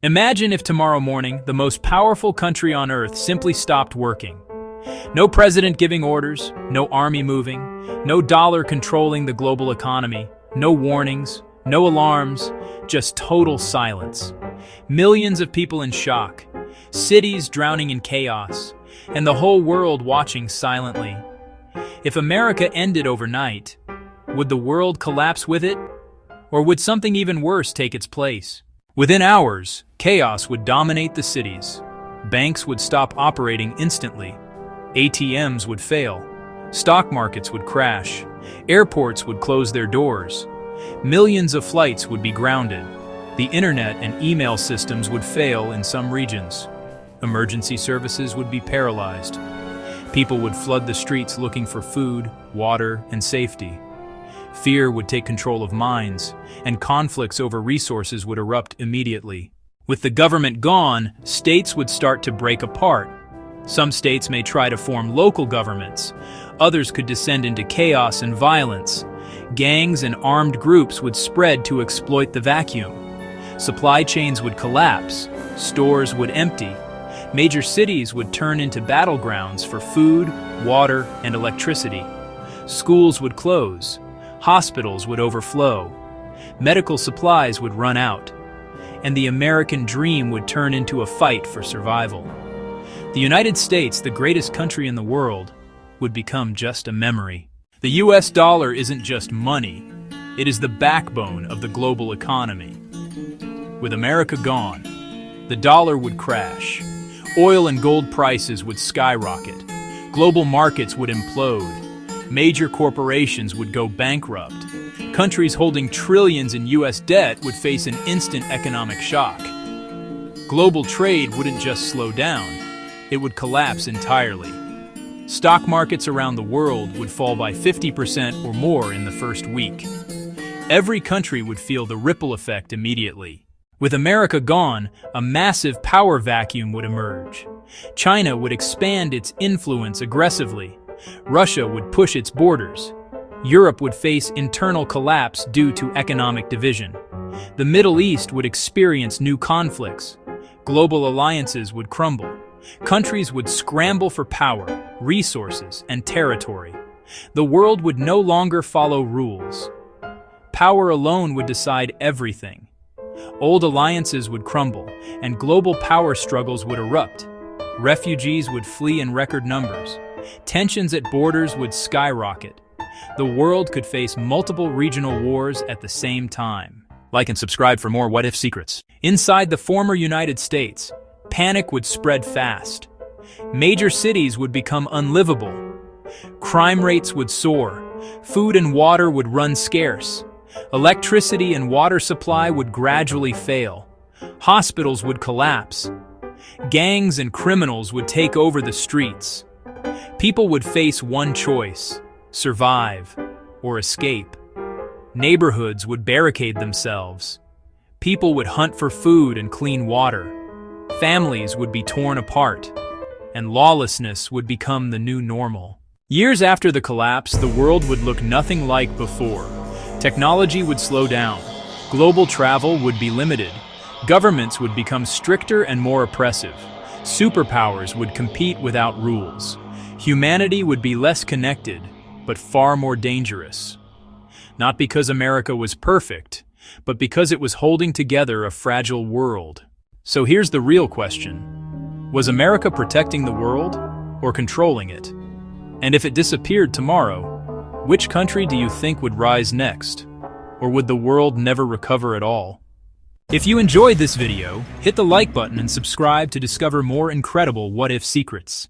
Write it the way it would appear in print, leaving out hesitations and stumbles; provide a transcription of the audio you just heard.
Imagine if tomorrow morning, the most powerful country on Earth simply stopped working. No president giving orders, no army moving, no dollar controlling the global economy, no warnings, no alarms, just total silence. Millions of people in shock, cities drowning in chaos, and the whole world watching silently. If America ended overnight, would the world collapse with it? Or would something even worse take its place? Within hours, chaos would dominate the cities. Banks would stop operating instantly. ATMs would fail. Stock markets would crash. Airports would close their doors. Millions of flights would be grounded. The internet and email systems would fail in some regions. Emergency services would be paralyzed. People would flood the streets looking for food, water, and safety. Fear would take control of minds, and conflicts over resources would erupt immediately. With the government gone, states would start to break apart. Some states may try to form local governments. Others could descend into chaos and violence. Gangs and armed groups would spread to exploit the vacuum. Supply chains would collapse. Stores would empty. Major cities would turn into battlegrounds for food, water, and electricity. Schools would close. Hospitals would overflow. Medical supplies would run out. And the American dream would turn into a fight for survival. The United States, the greatest country in the world, would become just a memory. The US dollar isn't just money. It is the backbone of the global economy. With America gone, the dollar would crash. Oil and gold prices would skyrocket. Global markets would implode. Major corporations would go bankrupt. Countries holding trillions in US debt would face an instant economic shock. Global trade wouldn't just slow down, it would collapse entirely. Stock markets around the world would fall by 50% or more in the first week. Every country would feel the ripple effect immediately. With America gone, a massive power vacuum would emerge. China would expand its influence aggressively. Russia would push its borders. Europe would face internal collapse due to economic division. The Middle East would experience new conflicts. Global alliances would crumble. Countries would scramble for power, resources, and territory. The world would no longer follow rules. Power alone would decide everything. Old alliances would crumble, and global power struggles would erupt. Refugees would flee in record numbers. Tensions at borders would skyrocket. The world could face multiple regional wars at the same time. Like and subscribe for more What If secrets. Inside the former United States, panic would spread fast. Major cities would become unlivable. Crime rates would soar. Food and water would run scarce. Electricity and water supply would gradually fail. Hospitals would collapse. Gangs and criminals would take over the streets. People would face one choice: survive or escape. Neighborhoods would barricade themselves. People would hunt for food and clean water. Families would be torn apart, and lawlessness would become the new normal. Years after the collapse, the world would look nothing like before. Technology would slow down. Global travel would be limited. Governments would become stricter and more oppressive. Superpowers would compete without rules. Humanity would be less connected, but far more dangerous. Not because America was perfect, but because it was holding together a fragile world. So here's the real question. Was America protecting the world or controlling it? And if it disappeared tomorrow, which country do you think would rise next? Or would the world never recover at all? If you enjoyed this video, hit the like button and subscribe to discover more incredible what-if secrets.